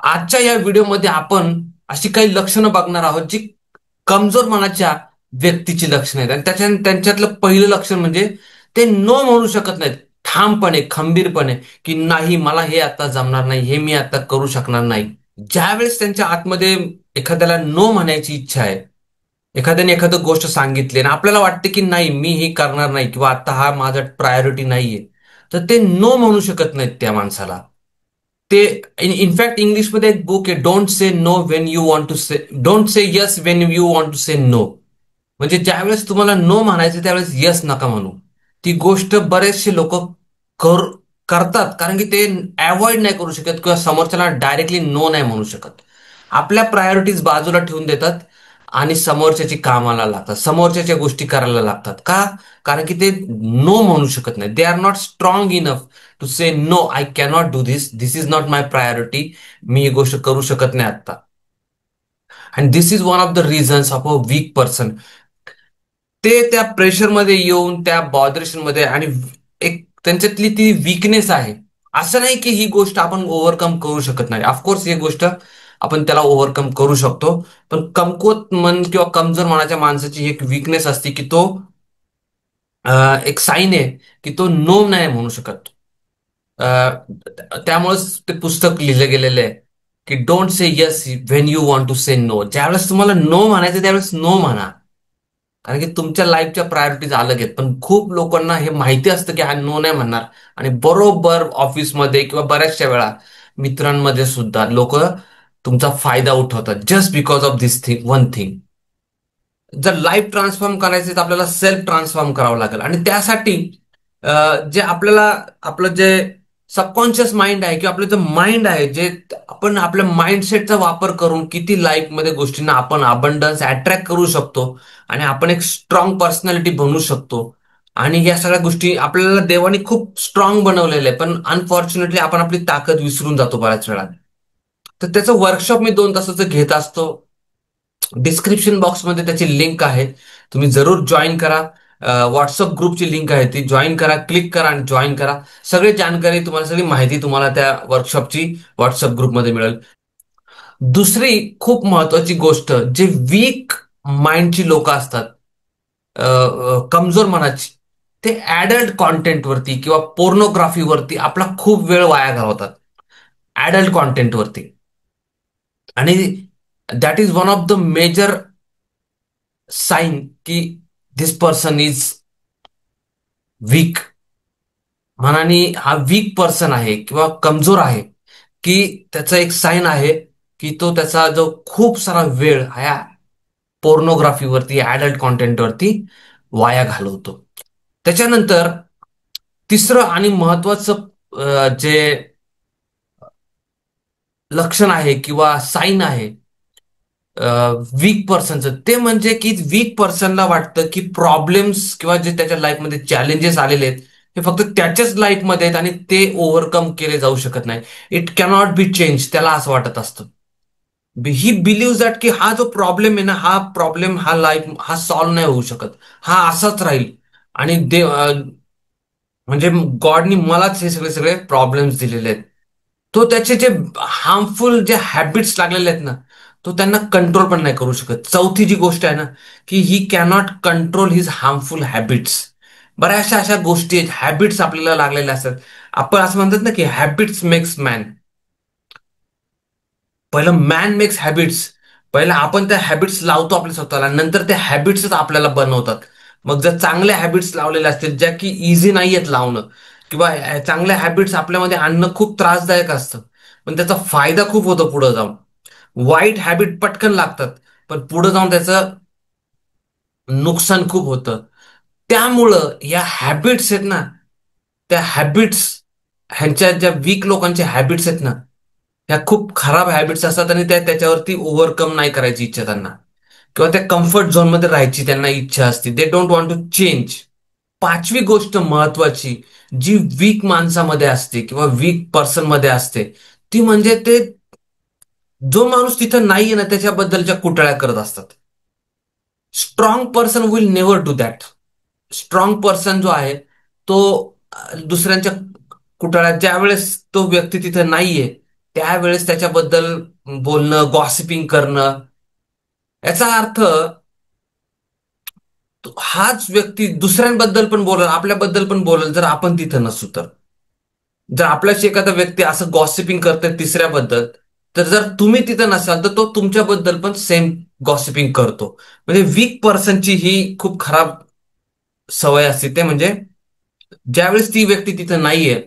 आजच्या या व्हिडिओमध्ये आपण अशी काही लक्षणं बघणार आहोत जी कमजोर मनाच्या व्यक्तीची लक्षणं आहेत. आणि त्यांच्यातलं पहिलं लक्षण म्हणजे ते नो म्हणू शकत नाहीत ठामपणे, खंबीरपणे, की नाही मला हे आता जमणार नाही, हे मी आता करू शकणार नाही. ज्यावेळेस त्यांच्या आतमध्ये एखाद्याला नो म्हणायची इच्छा आहे, एखाद्याने एखादी गोष्ट सांगितली आणि आपल्याला वाटते की नाही मी हे करणार नाही किंवा आता हा माझा प्रायोरिटी नाहीये, तर ते नो म्हणू शकत नाहीत त्या माणसाला. ते इनफॅक्ट इंग्लिशमध्ये एक बुक आहे, don't say no when you want to say, don't say yes when you want to say no. म्हणजे ज्यावेळेस तुम्हाला नो म्हणायचं त्यावेळेस यस नका म्हणू. ती गोष्ट बरेचसे लोक कर करतात कारण की ते अवॉइड नाही करू शकत किंवा समोरच्याला डायरेक्टली नो नाही म्हणू शकत. आपल्या प्रायोरिटीज बाजूला ठेवून देतात आणि समोरच्याची कामाला लागतात, समोरच्याच्या गोष्टी करायला लागतात. का? कारण की ते नो म्हणू शकत नाही. They are not strong enough to say no, I cannot do this, this is not my priority, मी ही गोष्ट करू शकत नाही आता. And this is one of the reasons of a weak person. ते त्या प्रेशरमध्ये येऊन त्या बॉदरेशनमध्ये आणि एक त्यांच्यातली ती वीकनेस आहे. असं नाही की ही गोष्ट आपण ओव्हरकम करू शकत नाही. ऑफकोर्स ही गोष्ट आपण त्याला ओव्हरकम करू शकतो. पण कमकुवत मन किंवा कमजोर मनाच्या माणसाची एक वीकनेस असते की तो एक साईन आहे की तो नो नाही म्हणू शकत. त्यामुळेच ते पुस्तक लिहिलं गेलेलं आहे की don't say yes when you want to say no. ज्यावेळेस तुम्हाला नो म्हणायचं त्यावेळेस नो म्हणा. कारण की तुमच्या लाईफच्या प्रायोरिटीज अलग आहेत. पण खूप लोकांना हे माहिती असतं की हा नो नाही म्हणणार आणि बरोबर ऑफिसमध्ये किंवा बऱ्याचशा वेळा मित्रांमध्ये सुद्धा लोक तुमचा फायदा उठवतात just because of this thing, one thing. जर लाईफ ट्रान्सफॉर्म करायचे तर आपल्याला सेल्फ ट्रान्सफॉर्म करावं लागेल. आणि त्यासाठी जे आपल्याला आपलं जे सबकॉन्शियस माइंड आहे किंवा आपलं जे माइंड आहे, जे आपण आपल्या माइंडसेटचा वापर करून किती लाईफमध्ये गोष्टींना आपण अबंडन्स अट्रॅक्ट करू शकतो आणि आपण एक स्ट्रॉंग पर्सनॅलिटी बनवू शकतो. आणि या सगळ्या गोष्टी आपल्याला देवाने खूप स्ट्रॉंग बनवलेलं आहे, पण अनफॉर्च्युनेटली आपण आपली ताकद विसरून जातो बऱ्याच वेळा. तर त्याचं वर्कशॉप मी 2 तासाचं घेत असतो. डिस्क्रिप्शन बॉक्समध्ये त्याची लिंक आहे, तुम्ही जरूर जॉईन करा. व्हॉट्सअप ग्रुपची लिंक आहे, ती जॉईन करा, क्लिक करा आणि जॉईन करा. सगळी जानकारी तुम्हाला, सगळी माहिती तुम्हाला त्या वर्कशॉपची व्हॉट्सअप ग्रुपमध्ये मिळेल. दुसरी खूप महत्वाची गोष्ट, जे वीक माइंडची लोक असतात, कमजोर मनाची, ते ऍडल्ट कॉन्टेंटवरती किंवा पोर्नोग्राफीवरती आपला खूप वेळ वाया घालवतात. ऍडल्ट कॉन्टेंटवरती. आणि that is one of the major sign की धिस पर्सन इज वीक. मनाने हा वीक पर्सन आहे किंवा कमजोर आहे, की त्याचा एक साइन आहे की तो त्याचा जो खूप सारा वेळ ह्या पोर्नोग्राफीवरती, ऍडल्ट कॉन्टेंटवरती वाया घालवतो. त्याच्यानंतर तिसरं आणि महत्वाचं जे लक्षण आहे किंवा साइन आहे वीक पर्सनचं, ते म्हणजे की वीक पर्सनला वाटतं की प्रॉब्लेम्स किंवा जे त्याच्या लाईफमध्ये चॅलेंजेस आलेले आहेत हे फक्त त्याच्याच लाईफमध्ये आहेत आणि ते ओव्हरकम केले जाऊ शकत नाही. इट कॅनॉट बी चेंज, त्याला असं वाटत असतं. ही बिलीव्ह दॅट की हा जो प्रॉब्लेम आहे ना, हा प्रॉब्लेम हा लाईफ हा सॉल्व्ह नाही होऊ शकत, हा असाच राहील. आणि म्हणजे गॉडनी मलाच हे सगळे सगळे प्रॉब्लेम्स दिलेले आहेत. तो त्याचे जे हार्मफुल जे हॅबिट्स लागलेले आहेत ना, तो त्यांना कंट्रोल पण नाही करू शकत. चौथी जी गोष्ट आहे ना, की ही cannot control his harmful habits. बऱ्याचशा अशा गोष्टी आहेत, हॅबिट्स आपल्याला लागलेल्या असतात. आपण असं म्हणतात ना की हॅबिट्स मेक्स मॅन. पहिलं मॅन मेक्स हॅबिट्स. पहिलं आपण त्या हॅबिट्स लावतो आपल्या स्वतःला, नंतर त्या हॅबिट्सच आपल्याला बनवतात. मग जर चांगल्या हॅबिट्स लावलेल्या असतील ज्या की इझी नाही आहेत लावणं, किंवा चांगल्या हॅबिट्स आपल्यामध्ये आणणं खूप त्रासदायक असतं, पण त्याचा फायदा खूप होतो पुढे जाऊन. वाईट हॅबिट पटकन लागतात, पण पुढे जाऊन त्याचं नुकसान खूप होतं. त्यामुळं या हॅबिट्स आहेत ना, त्या हॅबिट्स, ह्यांच्या ज्या वीक लोकांच्या हॅबिट्स आहेत ना, ह्या खूप खराब हॅबिट्स असतात आणि त्याच्यावरती ओव्हरकम नाही करायची इच्छा त्यांना, किंवा त्या कम्फर्ट झोनमध्ये राहायची त्यांना इच्छा असते. They don't want to change. पाचवी गोष्ट महत्वाची जी वीक माणसामध्ये असते किंवा वीक पर्सन मध्ये असते, ती म्हणजे ते जो माणूस तिथं नाहीये ना त्याच्याबद्दलच्या कुटाळ्या करत असतात. Strong person will never do that. Strong person जो आहे तो दुसऱ्यांच्या कुटाळ्यात, ज्या वेळेस तो व्यक्ती तिथे नाहीये त्यावेळेस त्याच्याबद्दल बोलणं, गॉसिपिंग करणं, याचा अर्थ हाच व्यक्ती दुसऱ्यांबद्दल पण बोलल, आपल्याबद्दल पण बोलल, जर आपण तिथं नसू तर. जर आपल्याशी एखादा व्यक्ती असं गॉसिपिंग करतोय तिसऱ्याबद्दल, तर जर तुम्ही तिथं नसाल तर तो तुमच्याबद्दल पण सेम गॉसिपिंग करतो. म्हणजे वीक पर्सनची ही खूप खराब सवय असते, ते म्हणजे ज्यावेळेस ती व्यक्ती तिथं नाहीये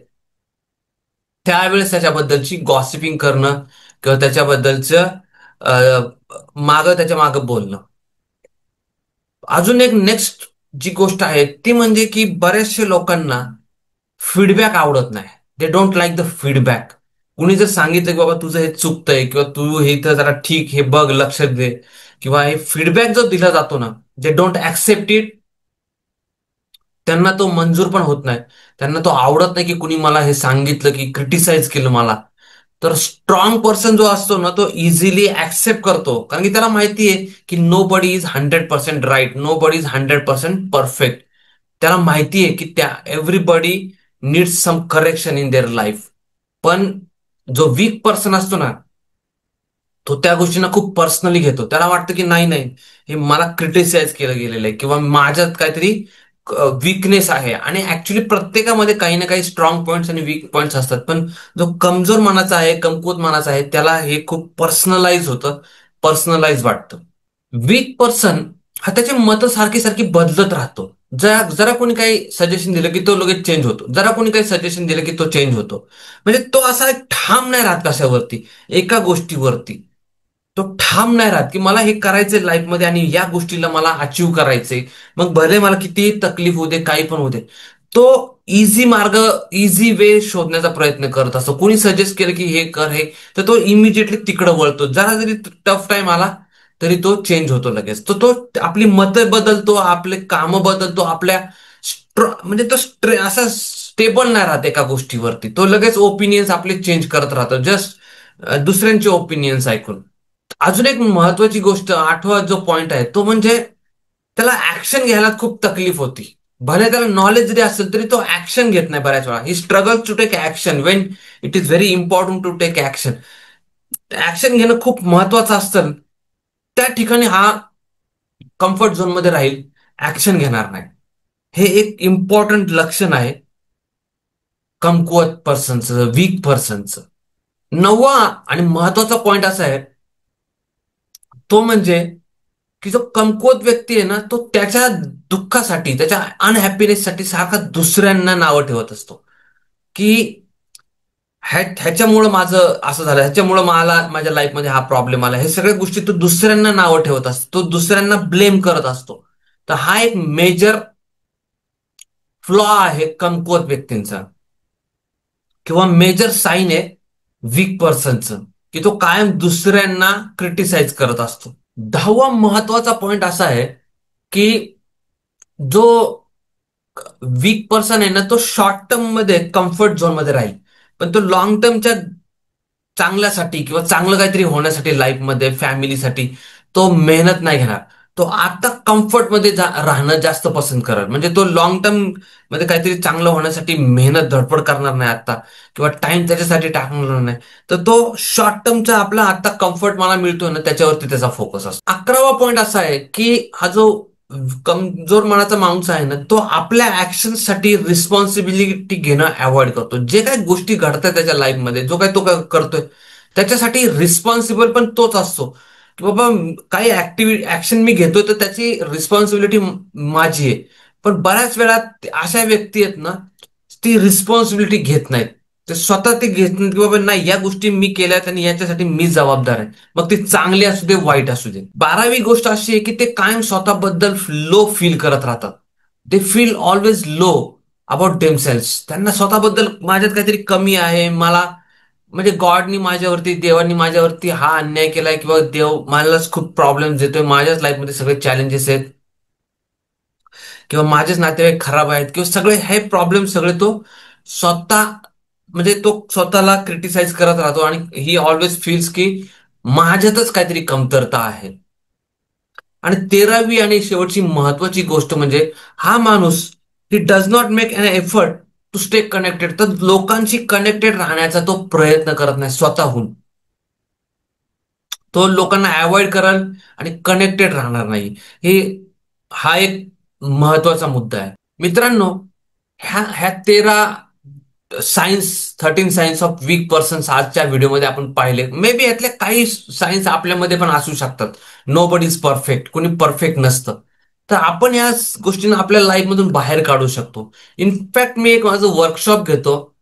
त्यावेळेस त्याच्याबद्दलची गॉसिपिंग करणं किंवा त्याच्याबद्दलचं त्याच्या मागं बोलणं. अजून एक नेक्स्ट जी गोष्ट आहे ती म्हणजे की बऱ्याचशा लोकांना फीडबॅक आवडत नाही. They don't like the feedback. कुणी जर सांगितलं की बाबा तुझं हे चुकतंय किंवा तू हे इथं जरा ठीक, हे बघ, लक्ष दे, किंवा हे फीडबॅक जो दिला जातो ना, दे डोंट ऍक्सेप्ट इट. त्यांना तो मंजूर पण होत नाही. त्यांना तो आवडत नाही की कुणी मला हे सांगितलं, की क्रिटिसाइज केलं मला. तर स्ट्रॉंग पर्सन जो असतो ना, तो इझिली ऍक्सेप्ट करतो, कारण की त्याला माहिती आहे की nobody is 100% right, nobody is 100% perfect. त्याला माहिती आहे की त्या everybody needs some correction in their life. पण जो वीक पर्सन असतो ना, तो त्या गोष्टींना खूप पर्सनली घेतो. त्याला वाटतं की नाही नाही, हे मला क्रिटिसाइज केलं गेलेलं आहे किंवा माझ्यात काहीतरी वीकनेस आहे. आणि ऍक्च्युली प्रत्येकामध्ये काही ना काही स्ट्रॉंग पॉईंट्स आणि वीक पॉईंट्स असतात. पण जो कमजोर मनाचा आहे, कमकुवत मनाचा आहे, त्याला हे खूप पर्सनलाइज होतं, पर्सनलाइज वाटतं. वीक पर्सन हा त्याचे मतं सारखी सारखी बदलत राहतो. जरा जरा कोणी काही सजेशन दिलं की तो लगेच चेंज होतो, जरा कोणी काही सजेशन दिलं की तो चेंज होतो. म्हणजे तो असा ठाम नाही राहत कशावरती, एका गोष्टीवरती. तो ठाम नाही राहत की मला हे करायचंय लाईफमध्ये आणि या गोष्टीला मला अचीव करायचंय. मग भले मला किती तकलीफ होते, काही पण होते, तो इझी मार्ग, इझी वे शोधण्याचा प्रयत्न करत असतो. कोणी सजेस्ट केलं की हे कर हे, तर तो इमिजिएटली तिकडं वळतो. जरा जरी टफ टाइम आला तरी तो चेंज होतो लगेच. तो आपली मतं बदलतो, आपले कामं बदलतो, आपल्या म्हणजे तो असा स्टेबल नाही राहत एका गोष्टीवरती. तो लगेच ओपिनियन्स आपले चेंज करत राहतो, जस्ट दुसऱ्यांचे ओपिनियन्स ऐकून. अजून एक महत्वाची गोष्ट, आठवा जो पॉइंट आहे तो म्हणजे त्याला ऍक्शन घ्यायला खूप तकलीफ होती. भले त्याला नॉलेज जरी असेल तरी तो ऍक्शन घेत नाही बऱ्याच वेळा. ही struggle to take action when it is very important to take action. Action घेणं खूप महत्वाचं असतं. त्या ठिकाणी हा कम्फर्ट झोन मध्ये राहील, ऍक्शन घेणार नाही. हे एक इम्पॉर्टंट लक्षण आहे कमकुवत पर्सनचं, वीक पर्सनचं. नववा आणि महत्वाचा पॉइंट असा आहे, तो म्हणजे की जो कमकुवत व्यक्ती आहे ना, तो त्याच्या दुःखासाठी, त्याच्या अनहॅपीनेससाठी सारखा दुसऱ्यांना नावं ठेवत असतो. की ह्याच्यामुळं माझं असं झालं, ह्याच्यामुळं मला माझ्या लाईफमध्ये हा प्रॉब्लेम आला, हे सगळ्या गोष्टी तो दुसऱ्यांना नावं ठेवत असतो, तो दुसऱ्यांना ब्लेम करत असतो. तर हा एक मेजर फ्लॉ आहे कमकुवत व्यक्तींचा, किंवा मेजर साईन आहे वीक पर्सनचं, की तो कायम दुसऱ्यांना क्रिटिसाइज करत असतो. दहावा महत्वाचा पॉइंट असा आहे की जो वीक पर्सन आहे ना, तो शॉर्ट टर्म मध्ये कम्फर्ट झोन मध्ये राहील, पण तो लॉंग टर्मच्या चांगल्यासाठी किंवा चांगलं काहीतरी होण्यासाठी लाईफमध्ये, फॅमिलीसाठी तो मेहनत नाही घेणार. तो आता कम्फर्टमध्ये राहणं जास्त पसंत करत, म्हणजे तो लॉंग टर्म मध्ये काहीतरी चांगलं होण्यासाठी मेहनत धडपड करणार नाही आता, किंवा टाइम त्याच्यासाठी टाकणार नाही. तर तो शॉर्ट टर्मचा आपला आता कम्फर्ट मला मिळतोय ना, त्याच्यावरती त्याचा फोकस असतो. 11वा पॉइंट असा आहे की हा जो कमजोर मनाचा माणूस आहे ना, तो आपल्या ऍक्शनसाठी रिस्पॉन्सिबिलिटी घेणं अवॉइड करतो. जे काही गोष्टी घडतात त्याच्या लाईफमध्ये, जो काही तो करतोय त्याच्यासाठी रिस्पॉन्सिबल पण तोच असतो. की बाबा काही ऍक्शन मी घेतोय तर त्याची रिस्पॉन्सिबिलिटी माझी आहे. पण बऱ्याच वेळा अशा व्यक्ती आहेत ना, ती रिस्पॉन्सिबिलिटी घेत नाहीत. ते स्वतः ते घेत नाहीत की बाबा नाही, या गोष्टी मी केल्यात आणि याच्यासाठी मी जबाबदार आहे, मग ते चांगले असू दे, वाईट असू दे. 12वी गोष्ट अशी आहे की ते कायम स्वतःबद्दल लो फील करत राहतात. They feel always low about themselves. त्यांना स्वतःबद्दल माझ्यात काहीतरी कमी आहे, मला म्हणजे गॉडनी माझ्यावरती, देवानी माझ्यावरती हा अन्याय केलाय, किंवा देव मलाच खूप प्रॉब्लेम्स देतोय, माझ्याच लाईफमध्ये सगळे चॅलेंजेस आहेत, किंवा माझेच नातेवाईक खराब आहेत, किंवा सगळे हे प्रॉब्लेम सगळे तो स्वतः, म्हणजे तो स्वतःला क्रिटिसाइज करत राहतो. आणि ही ऑलवेज फील्स की माझ्यातच काहीतरी कमतरता आहे. आणि 13वी आणि शेवटची महत्वाची गोष्ट म्हणजे हा माणूस he does not make an effort to stay connected. तर लोकांशी कनेक्टेड राहण्याचा तो प्रयत्न करत नाही स्वतःहून. तो लोकांना अवॉइड करल आणि कनेक्टेड राहणार नाही. हे हा एक महत्वाचा मुद्दा आहे मित्रांनो. ह्या 13 सायन्स ऑफ वीक पर्सन्स आजच्या व्हिडिओमध्ये आपण पाहिले. मे बी यातले काही सायन्स आपल्यामध्ये पण असू शकतात. नो बडी इज परफेक्ट, कोणी परफेक्ट नसतं. तर आपण या गोष्टींना आपल्या लाईफमधून बाहेर काढू शकतो. इनफॅक्ट मी एक माझं वर्कशॉप घेतो